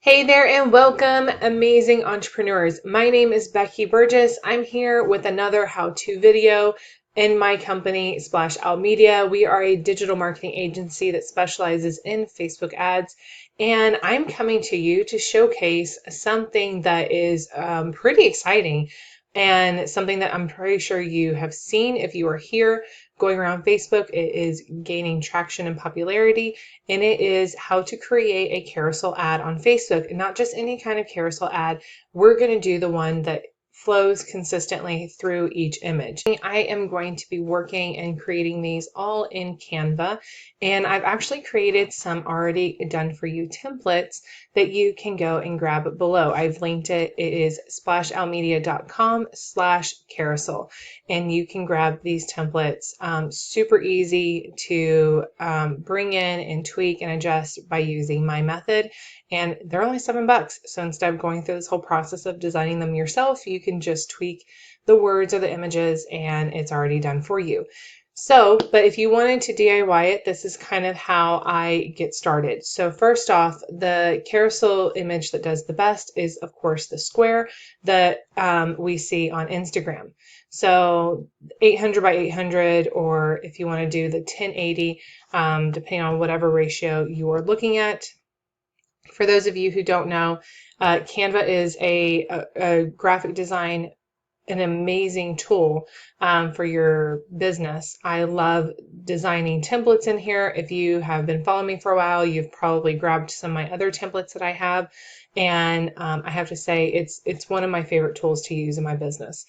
Hey there and welcome, amazing entrepreneurs. My name is Becky Burgess. I'm here with another how-to video in my company, Splash Out Media. We are a digital marketing agency that specializes in Facebook ads, and I'm coming to you to showcase something that is pretty exciting and something that I'm pretty sure you have seen if you are here going around Facebook. It is gaining traction and popularity, and it is how to create a carousel ad on Facebook. And not just any kind of carousel ad. We're going to do the one that flows consistently through each image. I am going to be working and creating these all in Canva, and I've actually created some already done for you templates that you can go and grab below. I've linked it. It is splashoutmedia.com/carousel, and you can grab these templates. Super easy to bring in and tweak and adjust by using my method, and they're only $7. So instead of going through this whole process of designing them yourself, you can just tweak the words or the images and it's already done for you. So, but if you wanted to DIY it, this is kind of how I get started. So first off, the carousel image that does the best is, of course, the square that we see on Instagram. So 800 by 800, or if you want to do the 1080, depending on whatever ratio you are looking at. For those of you who don't know, Canva is a graphic design, an amazing tool for your business. I love designing templates in here. If you have been following me for a while, you've probably grabbed some of my other templates that I have. And I have to say, it's one of my favorite tools to use in my business.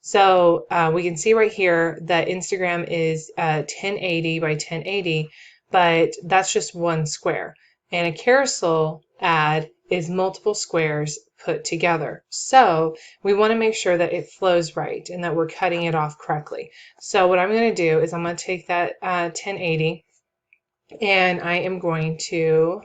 So we can see right here that Instagram is 1080 by 1080, but that's just one square. And a carousel ad is multiple squares put together. So we want to make sure that it flows right and that we're cutting it off correctly. So what I'm going to do is I'm going to take that 1080 and I am going to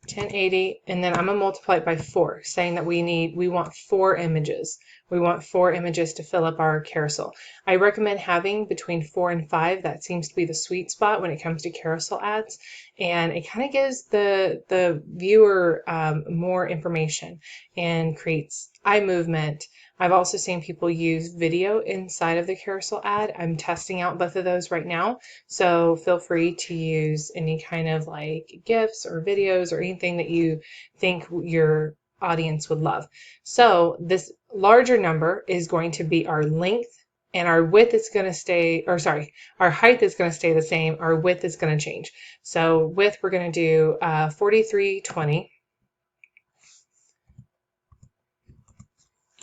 1080, and then I'm going to multiply it by 4, saying that we want 4 images. We want 4 images to fill up our carousel. I recommend having between 4 and 5. That seems to be the sweet spot when it comes to carousel ads, and it kind of gives the viewer more information and creates eye movement. I've also seen people use video inside of the carousel ad. I'm testing out both of those right now, so feel free to use any kind of like GIFs or videos or anything that you think your audience would love. So this larger number is going to be our length, and our width is going to stay, or sorry, our height is going to stay the same. Our width is going to change. So width, we're going to do 4320.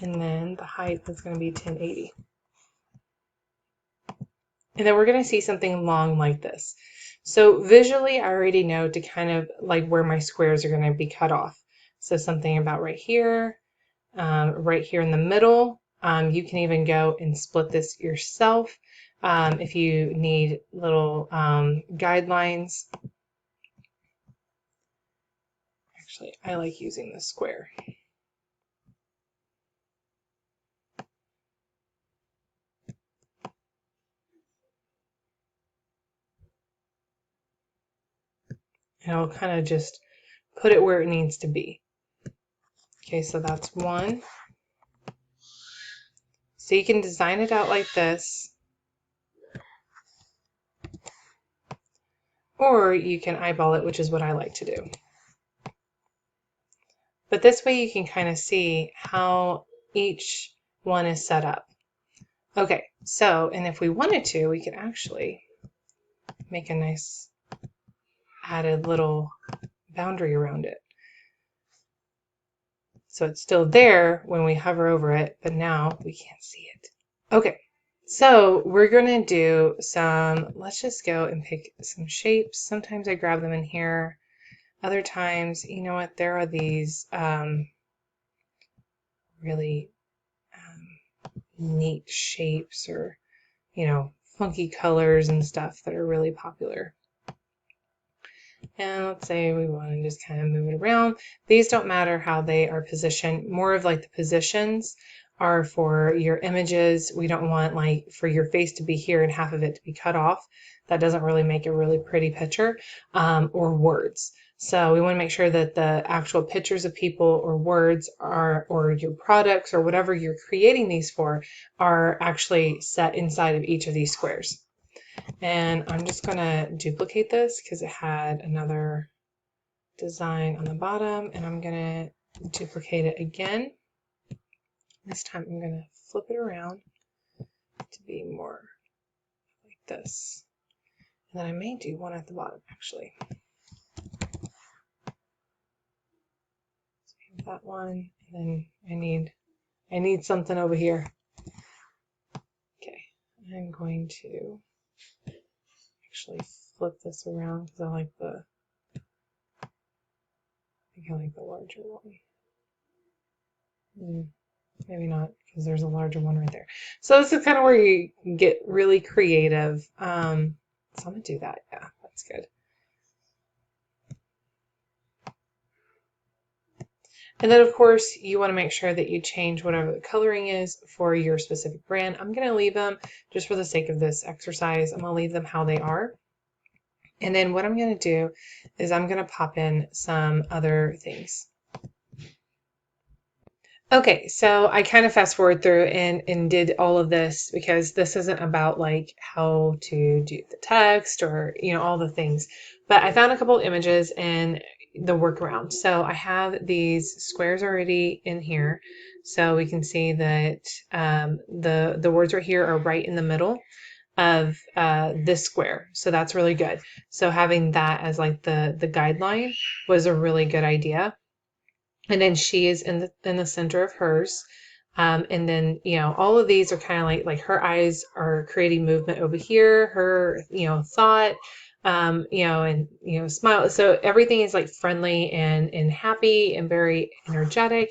And then the height is going to be 1080. And then we're going to see something long like this. So visually, I already know to kind of like where my squares are going to be cut off. So something about right here in the middle. You can even go and split this yourself if you need little guidelines. Actually, I like using the square. And I'll kind of just put it where it needs to be. Okay, so that's one. So you can design it out like this, or you can eyeball it, which is what I like to do. But this way you can kind of see how each one is set up. Okay, so, and if we wanted to, we could actually make a nice added little boundary around it. So it's still there when we hover over it, but now we can't see it. Okay, so we're going to do some, let's just go and pick some shapes. Sometimes I grab them in here. Other times, you know what, there are these really neat shapes, or, you know, funky colors and stuff that are really popular. And let's say we want to just kind of move it around. These don't matter how they are positioned. More of like the positions are for your images. We don't want like for your face to be here and half of it to be cut off. That doesn't really make a really pretty picture, or words. So we want to make sure that the actual pictures of people or words are, or your products or whatever you're creating these for, are actually set inside of each of these squares. And I'm just going to duplicate this because it had another design on the bottom, and I'm going to duplicate it again. This time I'm going to flip it around to be more like this. And then I may do one at the bottom actually. That one, and then I need something over here. Okay, I'm going to actually flip this around because I think I like the larger one. Maybe not, because there's a larger one right there. So this is kind of where you get really creative. So I'm gonna do that. Yeah, that's good. And then of course you want to make sure that you change whatever the coloring is for your specific brand. I'm going to leave them, just for the sake of this exercise, I'm going to leave them how they are. And then what I'm going to do is I'm going to pop in some other things. Okay, so I kind of fast forward through and did all of this because this isn't about like how to do the text or, you know, all the things. But I found a couple of images and the workaround. So I have these squares already in here. So we can see that the words right here are right in the middle of this square. So that's really good. So having that as like the guideline was a really good idea. And then she is in the center of hers. And then, you know, all of these are kind of like her eyes are creating movement over here, her, you know, thought, you know, and, you know, smile. So everything is like friendly and happy and very energetic,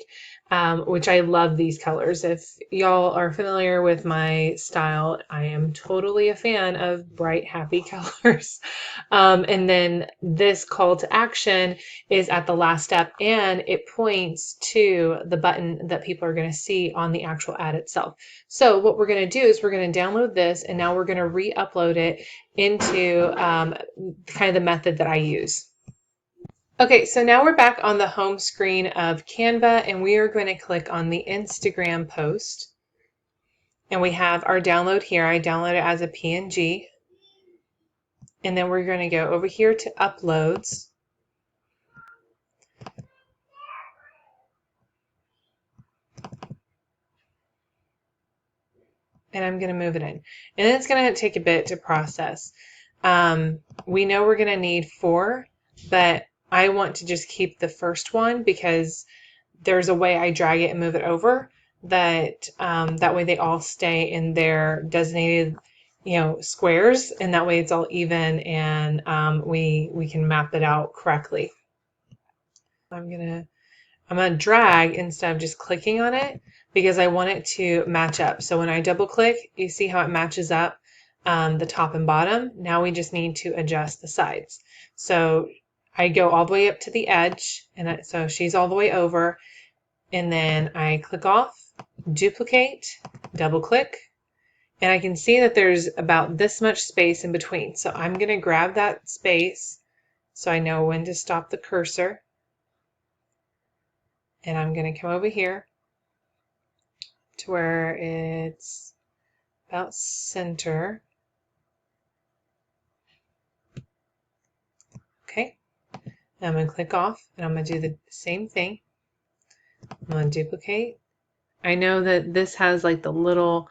which I love these colors. If y'all are familiar with my style, I am totally a fan of bright, happy colors. And then this call to action is at the last step, and it points to the button that people are going to see on the actual ad itself. So what we're going to do is we're going to download this, and now we're going to re-upload it into kind of the method that I use. Okay, so now we're back on the home screen of Canva, and we are going to click on the Instagram post. And we have our download here. I download it as a PNG. And then we're going to go over here to uploads. And I'm going to move it in. And it's going to take a bit to process. We know we're going to need 4, but I want to just keep the first one because there's a way I drag it and move it over that that way they all stay in their designated, you know, squares, and that way it's all even, and we can map it out correctly. I'm gonna drag instead of just clicking on it because I want it to match up. So when I double click, you see how it matches up the top and bottom. Now we just need to adjust the sides. So I go all the way up to the edge, and so she's all the way over, and then I click off, duplicate, double click, and I can see that there's about this much space in between. So I'm going to grab that space so I know when to stop the cursor. And I'm going to come over here to where it's about center. Okay. Now I'm going to click off, and I'm going to do the same thing. I'm going to duplicate. I know that this has like the little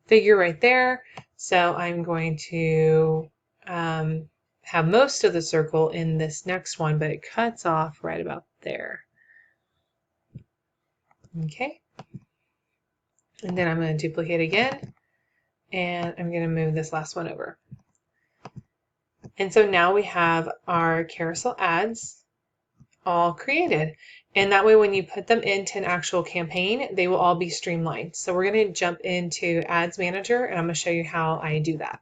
figure right there, so I'm going to have most of the circle in this next one, but it cuts off right about there. Okay, and then I'm going to duplicate again, and I'm going to move this last one over. And so now we have our carousel ads all created. And that way when you put them into an actual campaign, they will all be streamlined. So we're going to jump into Ads Manager, and I'm going to show you how I do that.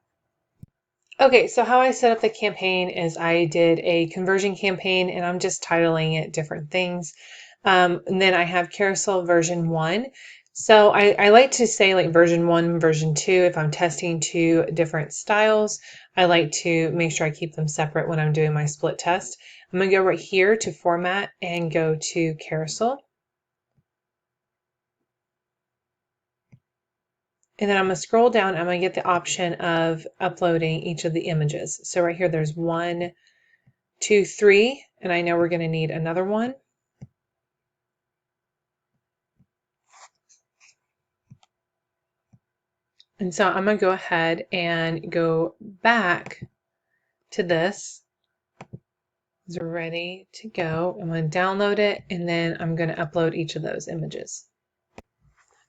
Okay, so how I set up the campaign is I did a conversion campaign, and I'm just titling it different things. And then I have Carousel version 1. So I like to say like version 1, version 2 if I'm testing 2 different styles. I like to make sure I keep them separate when I'm doing my split test. I'm going to go right here to Format and go to Carousel. And then I'm going to scroll down. I'm going to get the option of uploading each of the images. So right here, there's 1, 2, 3, and I know we're going to need another one. And so I'm going to go ahead and go back to this. It's ready to go. I'm going to download it, and then I'm going to upload each of those images.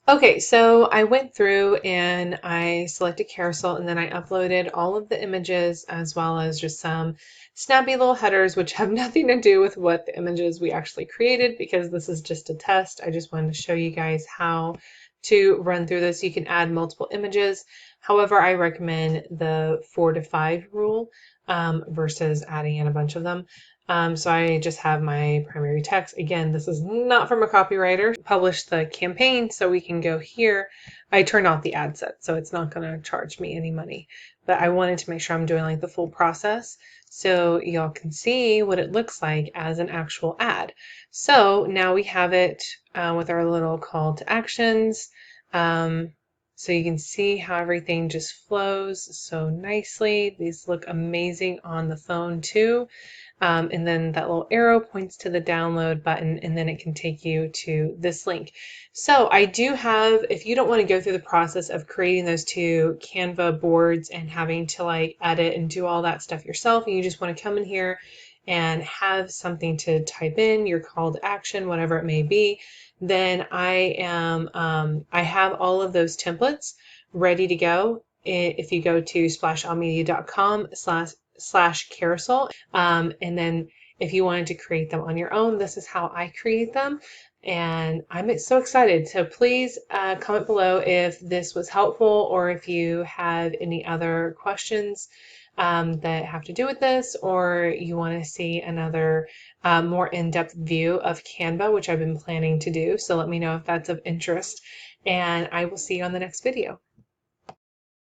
Okay, so I went through and I selected Carousel, and then I uploaded all of the images as well as just some snappy little headers, which have nothing to do with what the images we actually created, because this is just a test. I just wanted to show you guys how to run through this. You can add multiple images. However, I recommend the 4 to 5 rule versus adding in a bunch of them. So I just have my primary text. Again, this is not from a copywriter. Publish the campaign, so we can go here. I turned off the ad set, so it's not going to charge me any money. But I wanted to make sure I'm doing like the full process so y'all can see what it looks like as an actual ad. So now we have it with our little call to actions. So you can see how everything just flows so nicely. These look amazing on the phone too. And then that little arrow points to the download button, and then it can take you to this link. So I do have, if you don't want to go through the process of creating those 2 Canva boards and having to like edit and do all that stuff yourself, and you just want to come in here and have something to type in, your call to action, whatever it may be, then I have all of those templates ready to go. If you go to splashallmedia.com/carousel, and then if you wanted to create them on your own, this is how I create them. And I'm so excited. So please comment below if this was helpful, or if you have any other questions that have to do with this, or you want to see another more in-depth view of Canva, which I've been planning to do. So let me know if that's of interest, and I will see you on the next video.